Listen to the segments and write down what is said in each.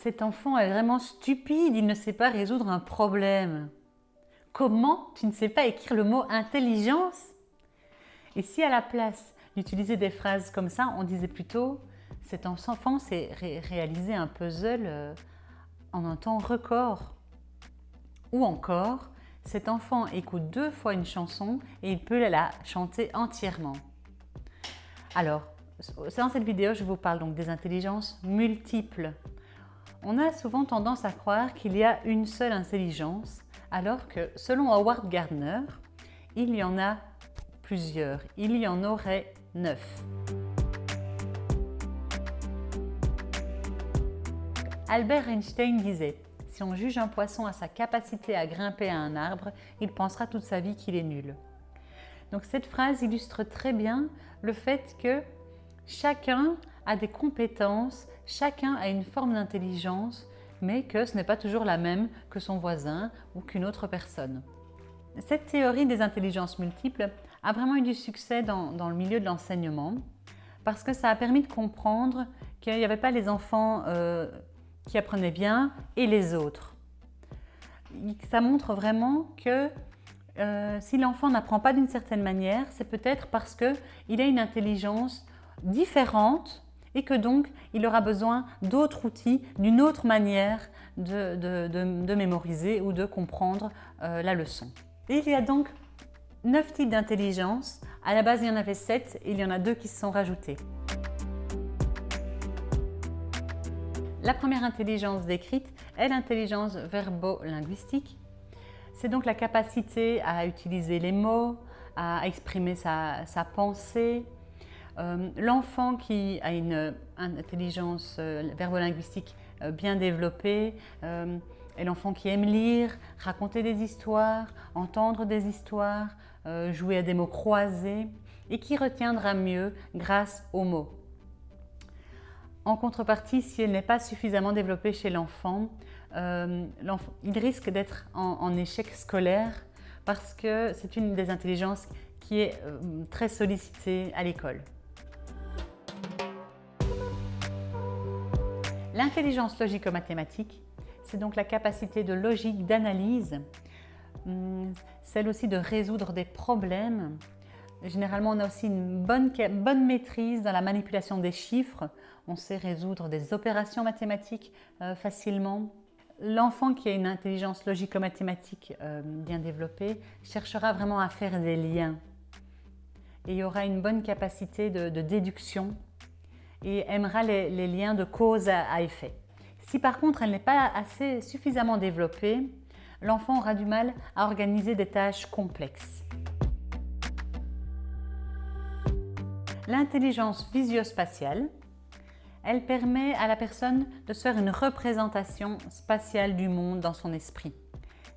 cet enfant est vraiment stupide, il ne sait pas résoudre un problème. Comment tu ne sais pas écrire le mot intelligence? Et si à la place d'utiliser des phrases comme ça, on disait plutôt cet enfant sait réaliser un puzzle en un temps record. Ou encore, cet enfant écoute 2 fois une chanson et il peut la chanter entièrement. Alors, dans cette vidéo, je vous parle donc des intelligences multiples. On a souvent tendance à croire qu'il y a une seule intelligence, alors que selon Howard Gardner, il y en a plusieurs. Il y en aurait 9. Albert Einstein disait: si on juge un poisson à sa capacité à grimper à un arbre, il pensera toute sa vie qu'il est nul. Donc cette phrase illustre très bien le fait que chacun a des compétences, chacun a une forme d'intelligence, mais que ce n'est pas toujours la même que son voisin ou qu'une autre personne. Cette théorie des intelligences multiples a vraiment eu du succès dans le milieu de l'enseignement parce que ça a permis de comprendre qu'il n'y avait pas les enfants qui apprenaient bien et les autres. Ça montre vraiment que si l'enfant n'apprend pas d'une certaine manière, c'est peut-être parce qu'il a une intelligence différente et que donc il aura besoin d'autres outils, d'une autre manière de mémoriser ou de comprendre la leçon. Et il y a donc 9 types d'intelligence. À la base, il y en avait 7 et il y en a 2 qui se sont rajoutés. La première intelligence décrite est l'intelligence verbo-linguistique. C'est donc la capacité à utiliser les mots, à exprimer sa pensée. L'enfant qui a une intelligence verbo-linguistique bien développée est l'enfant qui aime lire, raconter des histoires, entendre des histoires, jouer à des mots croisés et qui retiendra mieux grâce aux mots. En contrepartie, si elle n'est pas suffisamment développée chez l'enfant, il risque d'être en échec scolaire parce que c'est une des intelligences qui est très sollicitée à l'école. L'intelligence logico-mathématique, c'est donc la capacité de logique, d'analyse, celle aussi de résoudre des problèmes. Généralement, on a aussi une bonne maîtrise dans la manipulation des chiffres. On sait résoudre des opérations mathématiques facilement. L'enfant qui a une intelligence logico-mathématique bien développée cherchera vraiment à faire des liens et aura une bonne capacité de déduction et aimera les liens de cause à effet. Si par contre elle n'est pas suffisamment développée, l'enfant aura du mal à organiser des tâches complexes. L'intelligence visio-spatiale, elle permet à la personne de se faire une représentation spatiale du monde dans son esprit.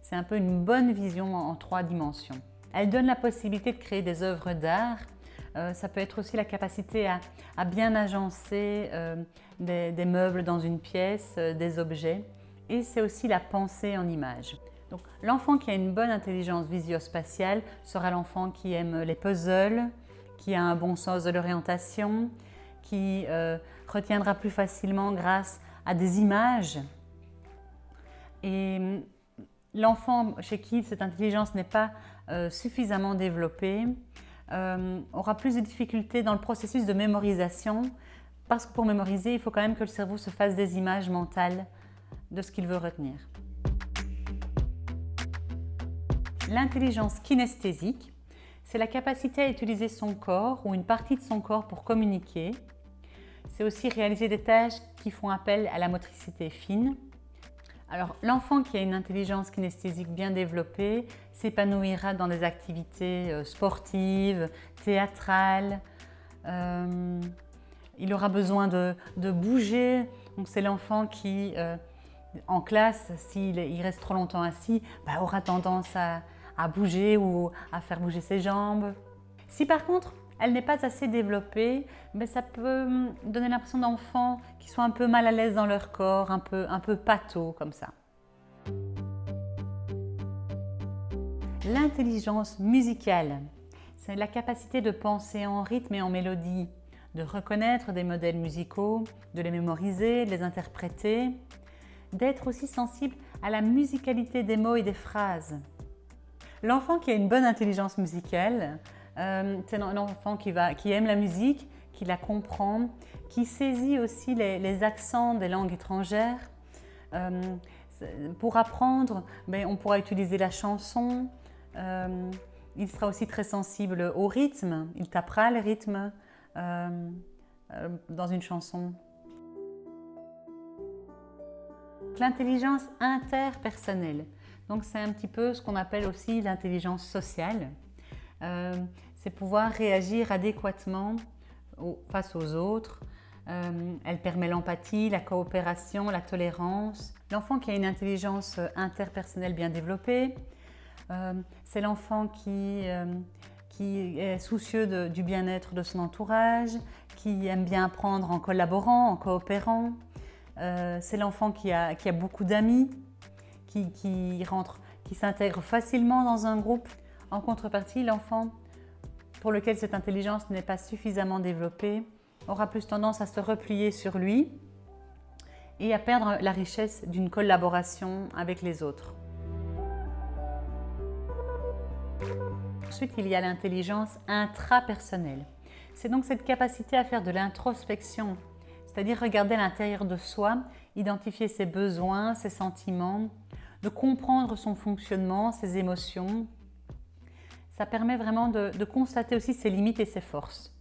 C'est un peu une bonne vision en 3 dimensions. Elle donne la possibilité de créer des œuvres d'art. Ça peut être aussi la capacité à bien agencer des meubles dans une pièce, des objets. Et c'est aussi la pensée en images. Donc, l'enfant qui a une bonne intelligence visio-spatiale sera l'enfant qui aime les puzzles, qui a un bon sens de l'orientation, qui retiendra plus facilement grâce à des images. Et l'enfant chez qui cette intelligence n'est pas suffisamment développée aura plus de difficultés dans le processus de mémorisation parce que pour mémoriser, il faut quand même que le cerveau se fasse des images mentales de ce qu'il veut retenir. L'intelligence kinesthésique, c'est la capacité à utiliser son corps ou une partie de son corps pour communiquer. C'est aussi réaliser des tâches qui font appel à la motricité fine. Alors, l'enfant qui a une intelligence kinesthésique bien développée s'épanouira dans des activités sportives, théâtrales. Il aura besoin de bouger. Donc, c'est l'enfant qui, en classe, s'il reste trop longtemps assis, aura tendance à bouger ou à faire bouger ses jambes. Si par contre, elle n'est pas assez développée, ça peut donner l'impression d'enfants qui sont un peu mal à l'aise dans leur corps, un peu pâteaux comme ça. L'intelligence musicale, c'est la capacité de penser en rythme et en mélodie, de reconnaître des modèles musicaux, de les mémoriser, de les interpréter. d'être aussi sensible à la musicalité des mots et des phrases. L'enfant qui a une bonne intelligence musicale, c'est un enfant qui aime la musique, qui la comprend, qui saisit aussi les accents des langues étrangères. Pour apprendre, on pourra utiliser la chanson. Il sera aussi très sensible au rythme. Il tapera le rythme dans une chanson. L'intelligence interpersonnelle. Donc c'est un petit peu ce qu'on appelle aussi l'intelligence sociale. C'est pouvoir réagir adéquatement face aux autres. Elle permet l'empathie, la coopération, la tolérance. L'enfant qui a une intelligence interpersonnelle bien développée, c'est l'enfant qui est soucieux du bien-être de son entourage, qui aime bien apprendre en collaborant, en coopérant. C'est l'enfant qui a beaucoup d'amis, qui s'intègre facilement dans un groupe. En contrepartie, l'enfant pour lequel cette intelligence n'est pas suffisamment développée aura plus tendance à se replier sur lui et à perdre la richesse d'une collaboration avec les autres. Ensuite, il y a l'intelligence intrapersonnelle. C'est donc cette capacité à faire de l'introspection, c'est-à-dire regarder à l'intérieur de soi, identifier ses besoins, ses sentiments, de comprendre son fonctionnement, ses émotions. Ça permet vraiment de constater aussi ses limites et ses forces.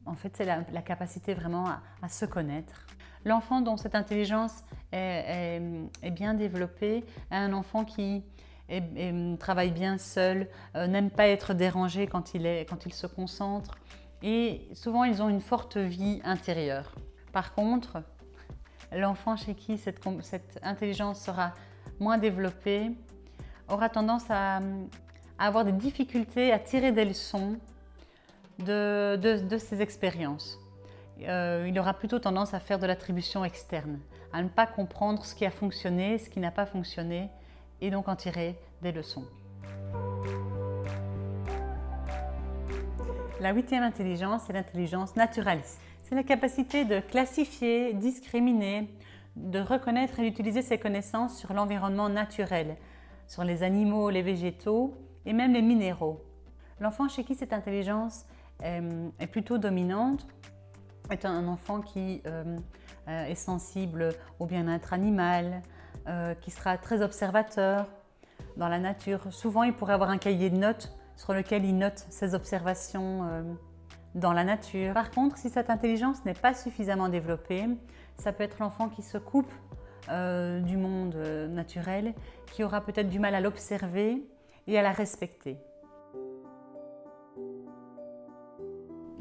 En fait, c'est la capacité vraiment à se connaître. L'enfant dont cette intelligence est bien développée est un enfant qui travaille bien seul, n'aime pas être dérangé quand il se concentre. Et souvent, ils ont une forte vie intérieure. Par contre, l'enfant chez qui cette intelligence sera moins développée aura tendance à avoir des difficultés à tirer des leçons de ses expériences. Il aura plutôt tendance à faire de l'attribution externe, à ne pas comprendre ce qui a fonctionné, ce qui n'a pas fonctionné, et donc en tirer des leçons. La 8e intelligence, c'est l'intelligence naturaliste. C'est la capacité de classifier, discriminer, de reconnaître et d'utiliser ses connaissances sur l'environnement naturel, sur les animaux, les végétaux et même les minéraux. L'enfant chez qui cette intelligence est plutôt dominante est un enfant qui est sensible au bien-être animal, qui sera très observateur dans la nature. Souvent, il pourrait avoir un cahier de notes sur lequel il note ses observations dans la nature. Par contre, si cette intelligence n'est pas suffisamment développée, ça peut être l'enfant qui se coupe du monde naturel, qui aura peut-être du mal à l'observer et à la respecter.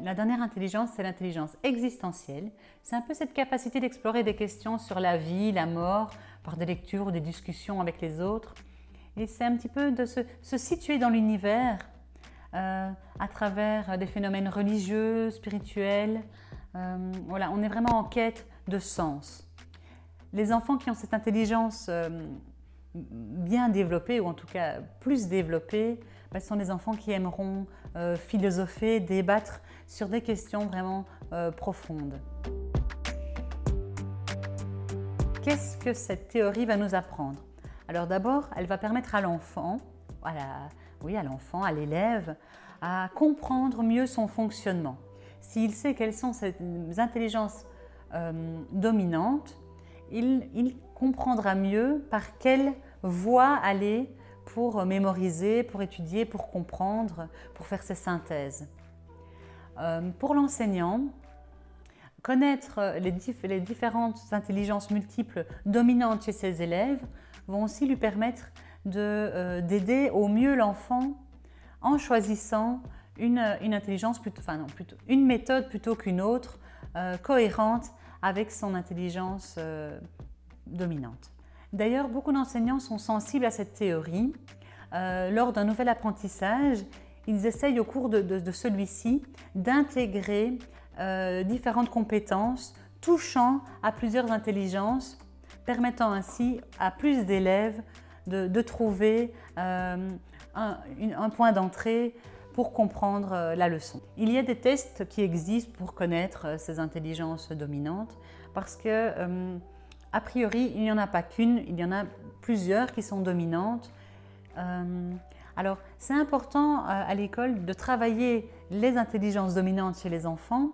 La dernière intelligence, c'est l'intelligence existentielle. C'est un peu cette capacité d'explorer des questions sur la vie, la mort, par des lectures ou des discussions avec les autres. Et c'est un petit peu de se situer dans l'univers à travers des phénomènes religieux, spirituels. Voilà, on est vraiment en quête de sens. Les enfants qui ont cette intelligence bien développée, ou en tout cas plus développée, ce sont des enfants qui aimeront philosopher, débattre sur des questions vraiment profondes. Qu'est-ce que cette théorie va nous apprendre? Alors d'abord, elle va permettre à l'enfant, à l'élève, à comprendre mieux son fonctionnement. S'il sait quelles sont ses intelligences dominantes, il comprendra mieux par quelle voie aller pour mémoriser, pour étudier, pour comprendre, pour faire ses synthèses. Pour l'enseignant, connaître les différentes intelligences multiples dominantes chez ses élèves vont aussi lui permettre d'aider au mieux l'enfant en choisissant une méthode plutôt qu'une autre, cohérente avec son intelligence dominante. D'ailleurs, beaucoup d'enseignants sont sensibles à cette théorie. Lors d'un nouvel apprentissage, ils essayent au cours de celui-ci d'intégrer différentes compétences touchant à plusieurs intelligences, permettant ainsi à plus d'élèves de trouver un point d'entrée pour comprendre la leçon. Il y a des tests qui existent pour connaître ces intelligences dominantes parce que a priori, il n'y en a pas qu'une, il y en a plusieurs qui sont dominantes. Alors, c'est important à l'école de travailler les intelligences dominantes chez les enfants,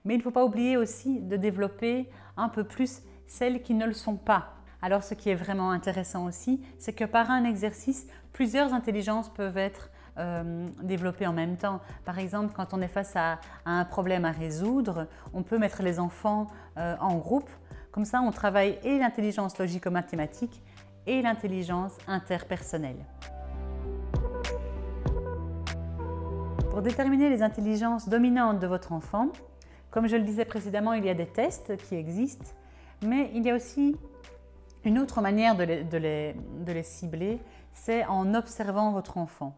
mais il ne faut pas oublier aussi de développer un peu plus celles qui ne le sont pas. Alors, ce qui est vraiment intéressant aussi, c'est que par un exercice, plusieurs intelligences peuvent être développées en même temps. Par exemple, quand on est face à un problème à résoudre, on peut mettre les enfants en groupe. Comme ça, on travaille et l'intelligence logico-mathématique et l'intelligence interpersonnelle. Pour déterminer les intelligences dominantes de votre enfant, comme je le disais précédemment, il y a des tests qui existent, mais il y a aussi une autre manière de les cibler, c'est en observant votre enfant.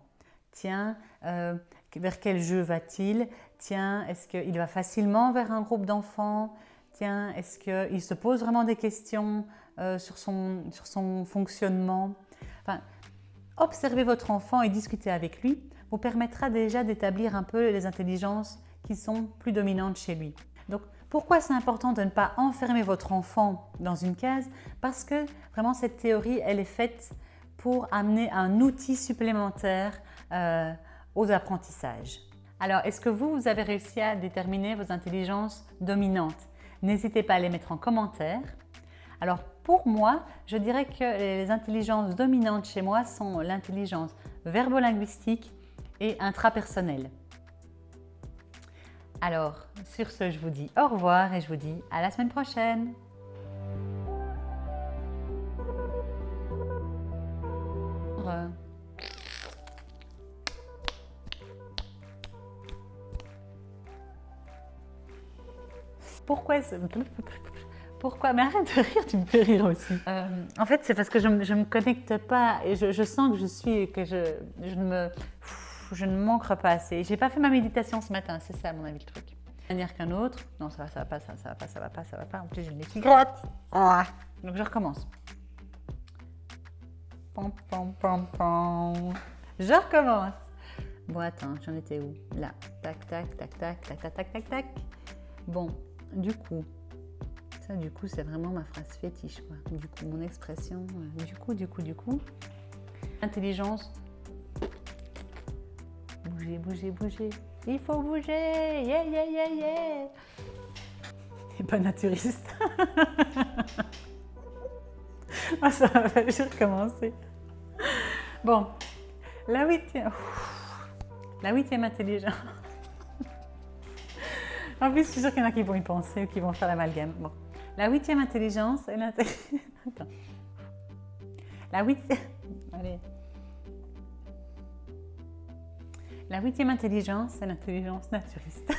Tiens, vers quel jeu va-t-il? Tiens, est-ce qu'il va facilement vers un groupe d'enfants? Tiens, est-ce qu'il se pose vraiment des questions sur son fonctionnement? Enfin, observer votre enfant et discuter avec lui vous permettra déjà d'établir un peu les intelligences qui sont plus dominantes chez lui. Donc, pourquoi c'est important de ne pas enfermer votre enfant dans une case? Parce que vraiment cette théorie, elle est faite pour amener un outil supplémentaire aux apprentissages. Alors, est-ce que vous avez réussi à déterminer vos intelligences dominantes? N'hésitez pas à les mettre en commentaire. Alors, pour moi, je dirais que les intelligences dominantes chez moi sont l'intelligence verbo-linguistique et intrapersonnelle. Alors, sur ce, je vous dis au revoir et je vous dis à la semaine prochaine. Pourquoi? Mais arrête de rire, tu me fais rire aussi. En fait, c'est parce que je ne me connecte pas et je sens que je ne manquerai pas assez. J'ai pas fait ma méditation ce matin, c'est ça à mon avis le truc. De manière qu'un autre. Non, ça va pas. En plus, j'ai une qui gratte. Donc je recommence. Pom, pom, pom, pom. Je recommence. Bon, attends, j'en étais où? Là. Tac, tac, tac, tac, tac, tac, tac, tac, tac. Bon, du coup, c'est vraiment ma phrase fétiche, quoi. Du coup, mon expression, du coup. Intelligence. Bouger. Il faut bouger. Yeah. Et pas naturiste. Ça va, j'ai recommencé. Bon, la huitième intelligence. En plus, je suis sûre qu'il y en a qui vont y penser ou qui vont faire l'amalgame. Bon. La huitième intelligence est l'intelligence... Attends. La huitième intelligence est l'intelligence naturiste.